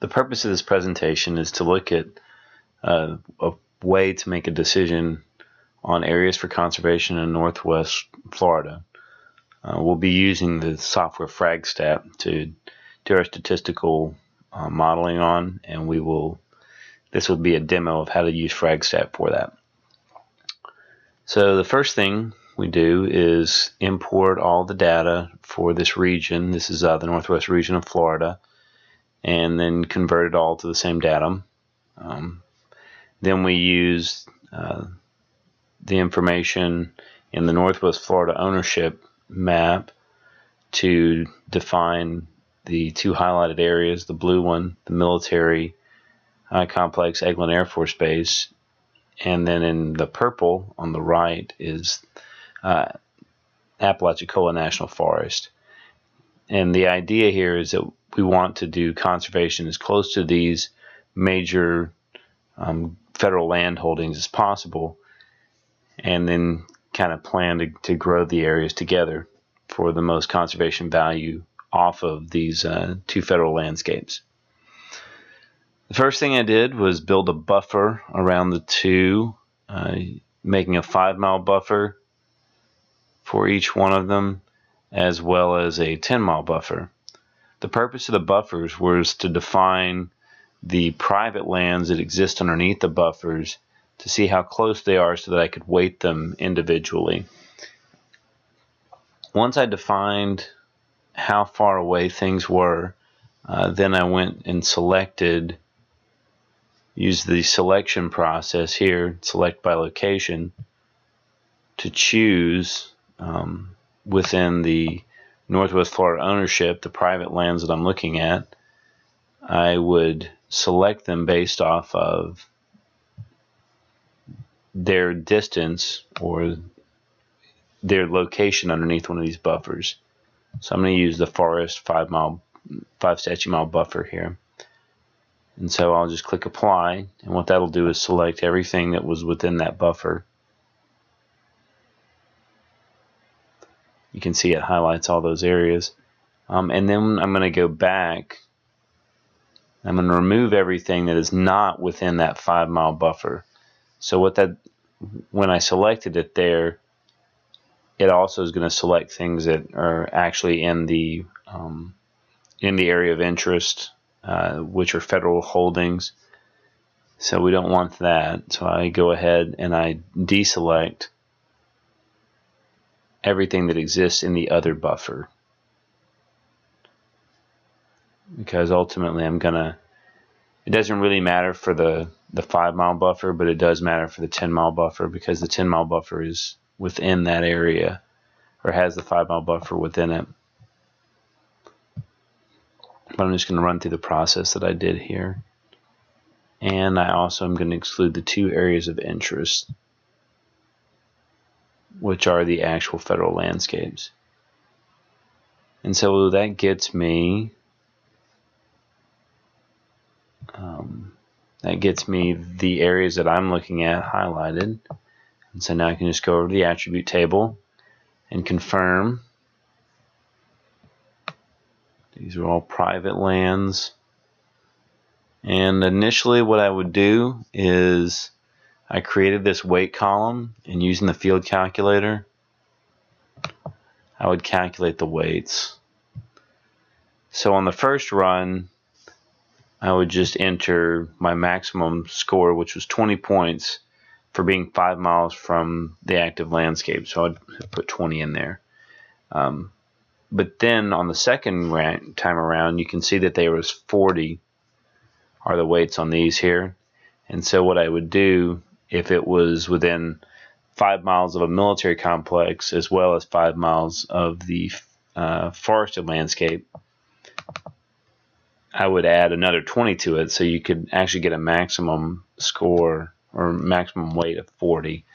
The purpose of this presentation is to look at a way to make a decision on areas for conservation in Northwest Florida. We'll be using the software Fragstat to do our statistical modeling on, and this will be a demo of how to use Fragstat for that. So the first thing we do is import all the data for this region. This is the Northwest region of Florida, and then convert it all to the same datum. Then we use the information in the Northwest Florida ownership map to define the two highlighted areas, the blue one, the military complex, Eglin Air Force Base, and then in the purple on the right is Apalachicola National Forest. And the idea here is that we want to do conservation as close to these major federal land holdings as possible, and then kind of plan to grow the areas together for the most conservation value off of these two federal landscapes. The first thing I did was build a buffer around the two, making a 5-mile buffer for each one of them, as well as a 10-mile buffer. The purpose of the buffers was to define the private lands that exist underneath the buffers to see how close they are so that I could weight them individually. Once I defined how far away things were, then I went and used the selection process here, select by location, to choose within the Northwest Florida ownership, the private lands that I'm looking at. I would select them based off of their distance or their location underneath one of these buffers. So I'm going to use the forest 5 statute mile buffer here. And so I'll just click apply, and what that'll do is select everything that was within that buffer. You can see it highlights all those areas. And then I'm going to go back. I'm going to remove everything that is not within that 5-mile buffer. So when I selected it there, it also is going to select things that are actually in the area of interest, which are federal holdings. So we don't want that. So I go ahead and I deselect everything that exists in the other buffer, because ultimately it doesn't really matter for the 5-mile buffer, but it does matter for the 10-mile buffer, because the 10-mile buffer is within that area, or has the 5-mile buffer within it. But I'm just going to run through the process that I did here. And I also am going to exclude the two areas of interest, which are the actual federal landscapes. And so that gets me the areas that I'm looking at highlighted. And so now I can just go over to the attribute table and confirm these are all private lands. And initially what I would do is I created this weight column, and using the field calculator, I would calculate the weights. So on the first run, I would just enter my maximum score, which was 20 points for being 5 miles from the active landscape. So I'd put 20 in there. But then on the second time around, you can see that there was 40 are the weights on these here. And so what I would do, if it was within 5 miles of a military complex as well as 5 miles of the forested landscape, I would add another 20 to it, so you could actually get a maximum score or maximum weight of 40.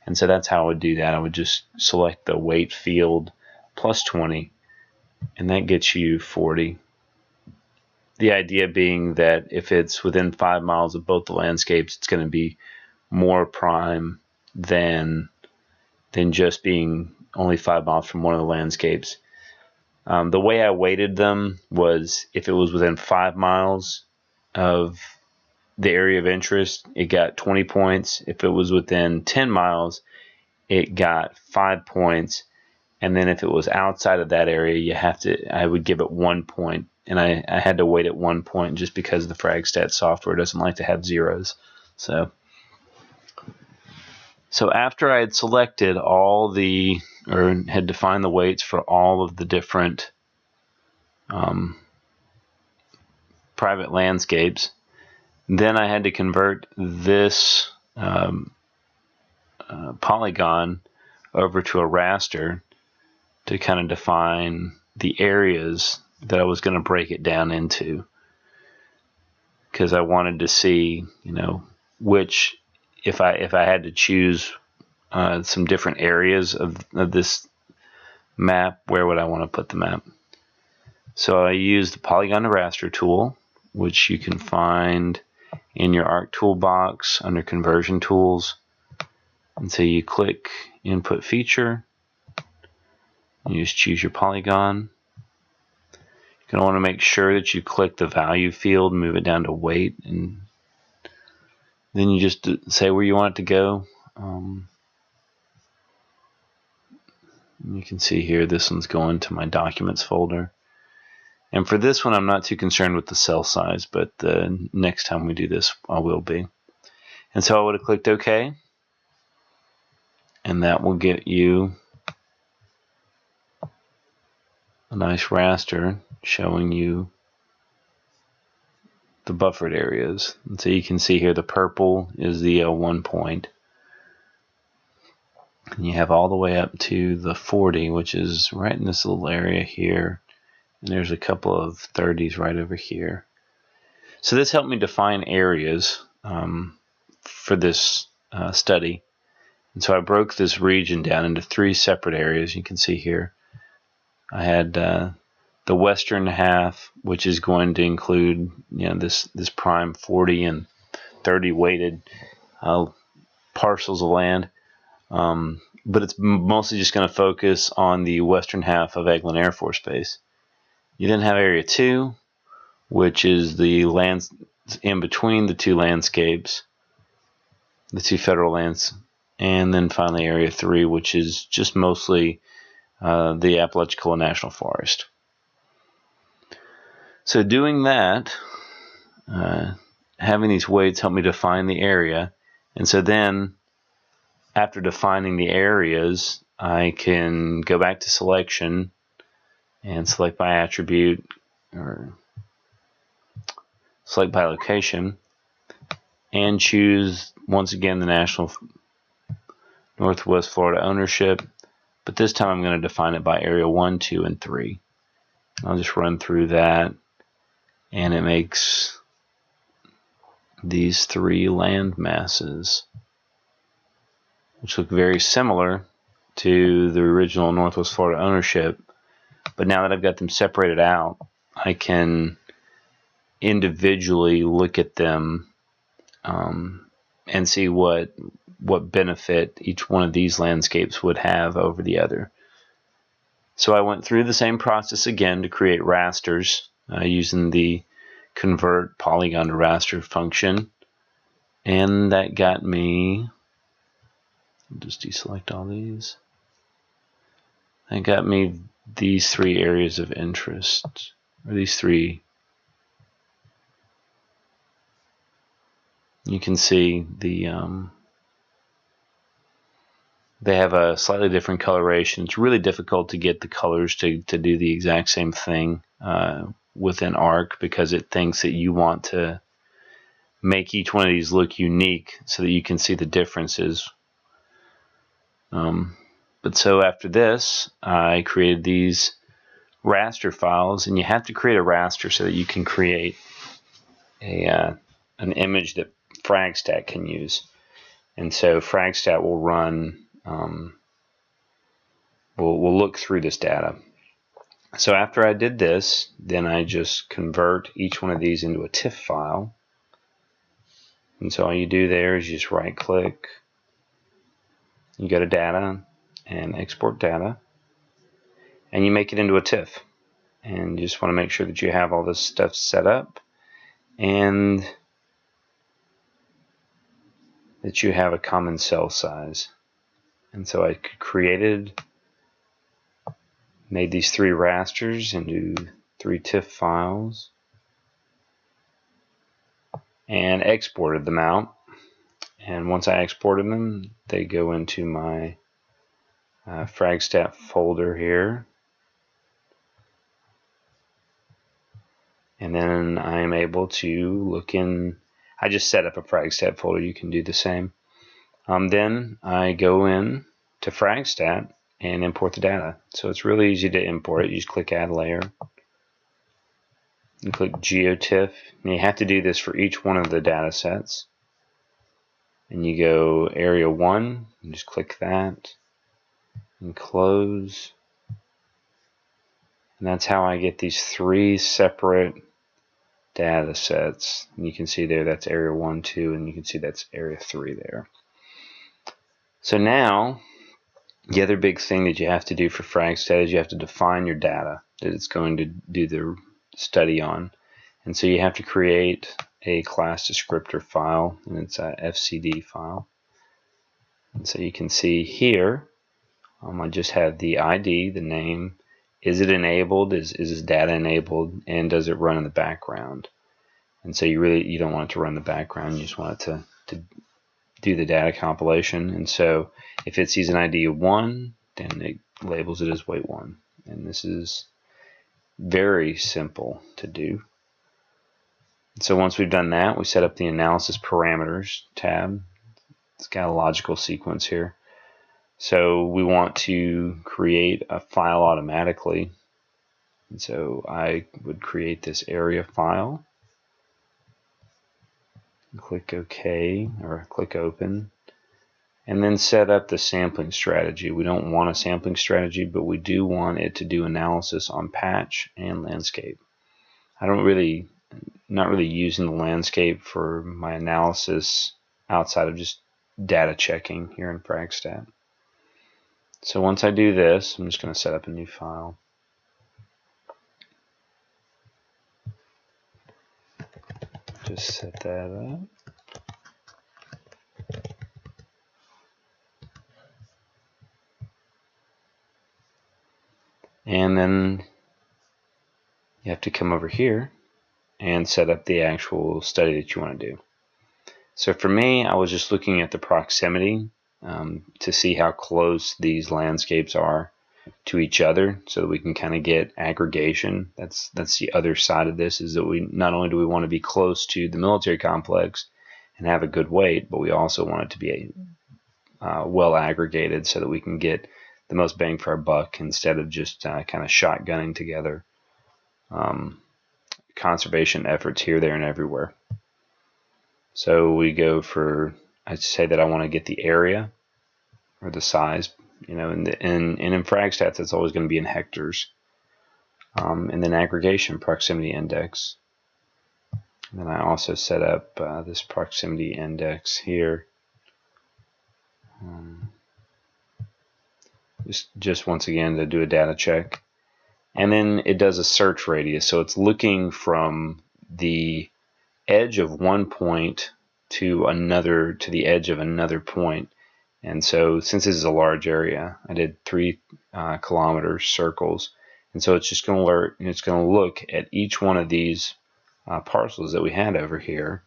And so that's how I would do that. I would just select the weight field plus 20, and that gets you 40. The idea being that if it's within 5 miles of both the landscapes, it's going to be more prime than just being only 5 miles from one of the landscapes. The way I weighted them was if it was within 5 miles, of the area of interest, it got 20 points. If it was within 10 miles, it got 5 points. And then if it was outside of that area, I would give it 1 point. And I had to wait at 1 point just because the Fragstat software doesn't like to have zeros. So after I had selected had defined the weights for all of the different private landscapes, then I had to convert this polygon over to a raster to kind of define the areas that I was going to break it down into, because I wanted to see, which, if I had to choose some different areas of this map, where would I want to put the map? So I used the polygon to raster tool, which you can find in your Arc toolbox under conversion tools. And so you click input feature, and you just choose your polygon. You're going to want to make sure that you click the value field, move it down to weight, and then you just say where you want it to go. You can see here this one's going to my documents folder. And for this one, I'm not too concerned with the cell size, but the next time we do this, I will be. And so I would have clicked OK, and that will get you a nice raster showing you the buffered areas. And so you can see here the purple is the 1 point. And you have all the way up to the 40, which is right in this little area here. And there's a couple of 30s right over here. So this helped me define areas for this study. And so I broke this region down into 3 separate areas. You can see here I had the western half, which is going to include this prime 40 and 30 weighted parcels of land. But it's mostly just going to focus on the western half of Eglin Air Force Base. You then have Area 2, which is the lands in between the 2 landscapes, the 2 federal lands, and then finally Area 3, which is just mostly the Apalachicola National Forest. So doing that, having these weights helped me define the area, and so then after defining the areas, I can go back to selection and select by attribute or select by location and choose once again the National Northwest Florida ownership, but this time I'm going to define it by area 1, 2, and 3. I'll just run through that, and it makes these 3 land masses, which look very similar to the original Northwest Florida ownership. But now that I've got them separated out, I can individually look at them and see what benefit each one of these landscapes would have over the other. So I went through the same process again to create rasters using the convert polygon to raster function, and that got me, I'll just deselect all these. That got me these 3 areas of interest, or these 3. You can see the they have a slightly different coloration. It's really difficult to get the colors to do the exact same thing within Arc, because it thinks that you want to make each one of these look unique so that you can see the differences. But so after this, I created these raster files, and you have to create a raster so that you can create an image that Fragstat can use. And so Fragstat will run, we'll look through this data. So after I did this, then I just convert each one of these into a TIFF file. And so all you do there is you just right click, you go to data and export data, and you make it into a TIFF. And you just want to make sure that you have all this stuff set up. and that you have a common cell size. And so I made these 3 rasters into 3 TIFF files and exported them out. And once I exported them, they go into my Fragstat folder here. And then I'm able to look in. I just set up a Fragstat folder. You can do the same. Then I go in to Fragstat and import the data. So it's really easy to import it. You just click Add Layer. You click GeoTIFF. And you have to do this for each one of the data sets. And you go Area 1. And just click that. And close. And that's how I get these 3 separate data sets. And you can see there that's Area 1, 2, and you can see that's Area 3 there. So now, the other big thing that you have to do for Fragstat is you have to define your data that it's going to do the study on. And so you have to create a class descriptor file, and it's a FCD file. And so you can see here, I just have the ID, the name. Is it enabled? Is this data enabled? And does it run in the background? And so you don't want it to run in the background. You just want it to do the data compilation. And so if it sees an ID of 1, then it labels it as weight 1. And this is very simple to do. So once we've done that, we set up the analysis parameters tab. It's got a logical sequence here. So we want to create a file automatically. And so I would create this area file. Click OK or click Open. And then set up the sampling strategy. We don't want a sampling strategy, but we do want it to do analysis on patch and landscape. Not really using the landscape for my analysis outside of just data checking here in Fragstat. So once I do this, I'm just going to set up a new file. Just set that up. And then you have to come over here and set up the actual study that you want to do. So for me, I was just looking at the proximity to see how close these landscapes are to each other, so that we can kind of get aggregation. That's the other side of this, is that we not only do we want to be close to the military complex and have a good weight, but we also want it to be well aggregated so that we can get the most bang for our buck instead of just kind of shotgunning together conservation efforts here, there, and everywhere. So we go for, I'd say that I want to get the area or the size, and in Fragstats it's always going to be in hectares. And then aggregation, proximity index. And then I also set up this proximity index here. Just once again to do a data check. And then it does a search radius, so it's looking from the edge of one point to the edge of another point. And so since this is a large area, I did 3 kilometer circles, and so it's just going to look at each one of these parcels that we had over here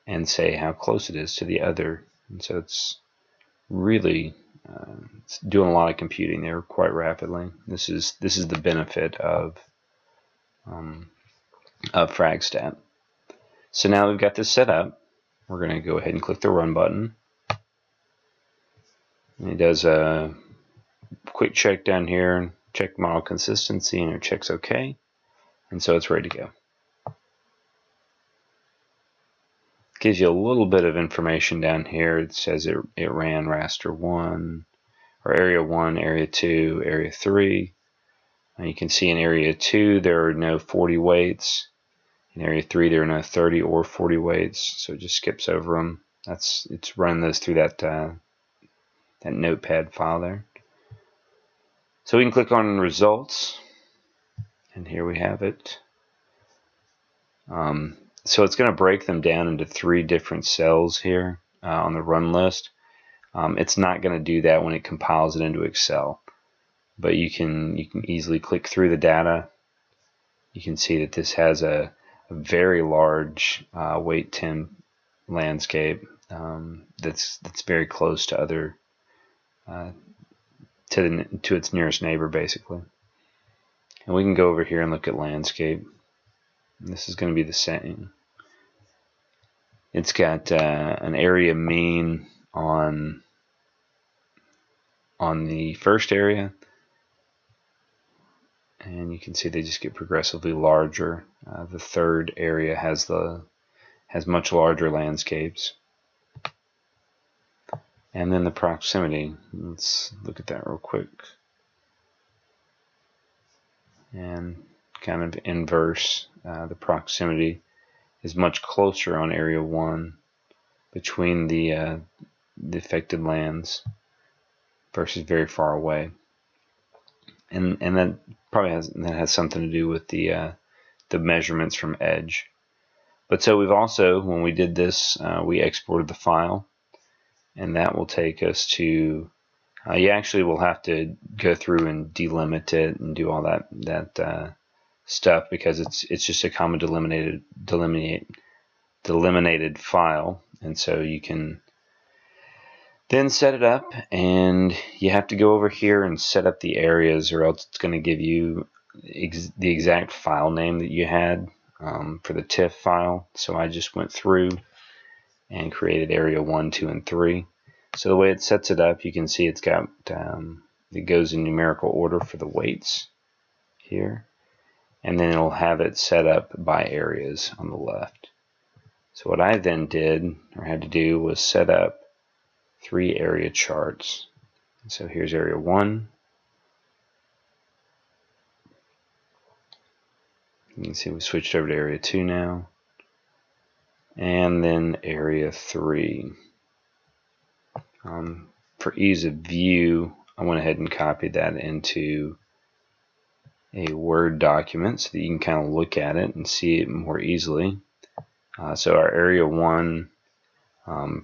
and say how close it is to the other. And so it's really it's doing a lot of computing there quite rapidly. This is the benefit of Fragstat. So now we've got this set up. We're going to go ahead and click the Run button. And it does a quick check down here, check model consistency, and it checks OK. And so it's ready to go. Gives you a little bit of information down here. It says it ran raster 1, or area 1, area 2, area 3. And you can see in area 2 there are no 40 weights. In area 3 there are no 30 or 40 weights, so it just skips over them. It's running those through that notepad file there. So we can click on results, and here we have it. So it's going to break them down into 3 different cells here on the run list. It's not going to do that when it compiles it into Excel, but you can easily click through the data. You can see that this has a very large weight 10 landscape that's very close to other to its nearest neighbor, basically. And we can go over here and look at landscape. And this is going to be the same. It's got an area mean on the first area, and you can see they just get progressively larger. The third area has much larger landscapes. And then the proximity. Let's look at that real quick. And kind of inverse, the proximity is much closer on area 1 between the affected lands versus very far away. And that probably has something to do with the measurements from edge. But so we've also, when we did this, we exported the file, and that will take us to, you actually will have to go through and delimit it and do all that stuff, because it's just a common delimited file, and so you can then set it up, and you have to go over here and set up the areas, or else it's going to give you the exact file name that you had for the TIFF file. So I just went through and created area 1, 2, and 3. So the way it sets it up, you can see it's got it goes in numerical order for the weights here, and then it'll have it set up by areas on the left. So what I then did, or had to do, was set up 3 area charts. So here's area 1. You can see we switched over to area 2 now, and then area 3. For ease of view, I went ahead and copied that into a Word document so that you can kind of look at it and see it more easily. So our area 1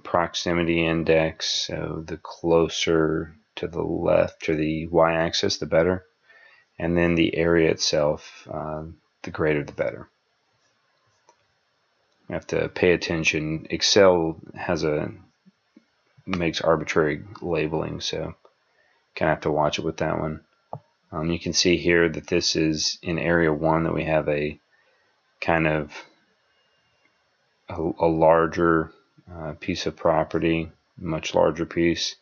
proximity index, so the closer to the left or the y-axis, the better. And then the area itself, the greater the better. You have to pay attention. Excel makes arbitrary labeling, so kind of have to watch it with that one. You can see here that this is in area 1 that we have a kind of a larger piece of property, much larger piece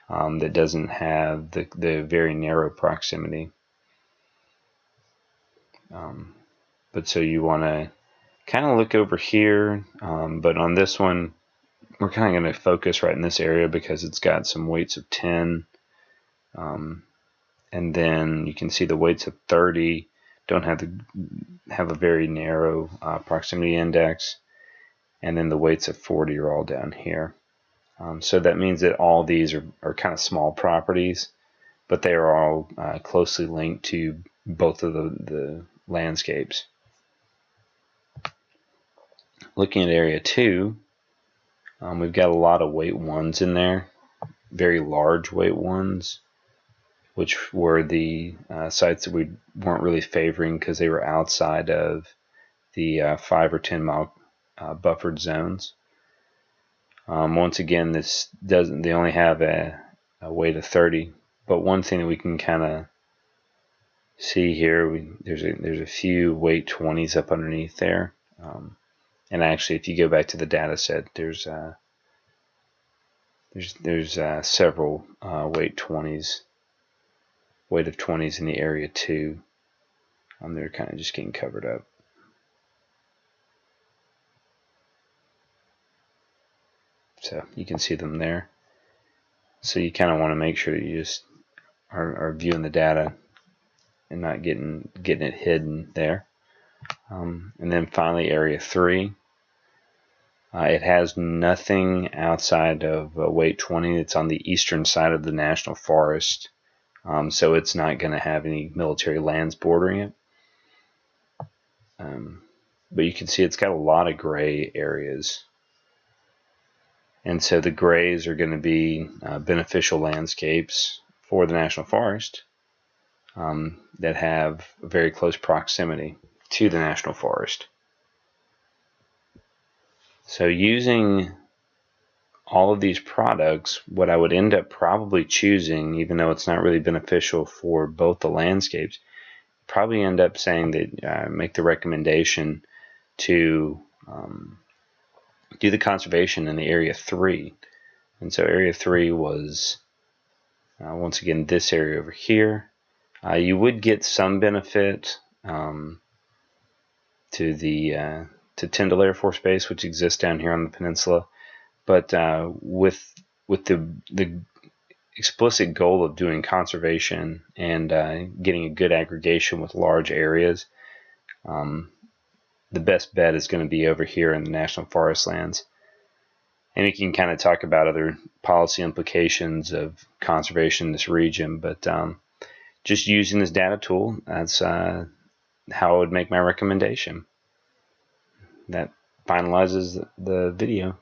that doesn't have the very narrow proximity. But so you want to kind of look over here, but on this one we're kind of going to focus right in this area because it's got some weights of 10, and then you can see the weights of 30 don't have a very narrow proximity index, and then the weights of 40 are all down here. So that means that all these are kind of small properties, but they are all closely linked to both of the landscapes. Looking at area 2, we've got a lot of weight 1s in there, very large weight 1s, which were the sites that we weren't really favoring because they were outside of the 5 or 10 mile buffered zones. Once again, they only have a weight of 30, but one thing that we can kind of see here, there's a few weight 20s up underneath there. And actually, if you go back to the data set, there's several weight of 20s in the area 2. They're kind of just getting covered up. So you can see them there. So you kind of want to make sure that you just are viewing the data and not getting it hidden there. And then finally, area 3. It has nothing outside of weight 20. It's on the eastern side of the national forest, so it's not going to have any military lands bordering it. but you can see it's got a lot of gray areas. And so the grays are going to be beneficial landscapes for the National Forest that have very close proximity to the National Forest. So using all of these products, what I would end up probably choosing, even though it's not really beneficial for both the landscapes, probably end up saying that make the recommendation to do the conservation in the Area 3. And so Area 3 was, once again, this area over here. You would get some benefit to Tyndall Air Force Base, which exists down here on the peninsula. But with the explicit goal of doing conservation and getting a good aggregation with large areas, the best bet is going to be over here in the National Forest lands. And we can kind of talk about other policy implications of conservation in this region, but just using this data tool, that's how I would make my recommendation. That finalizes the video.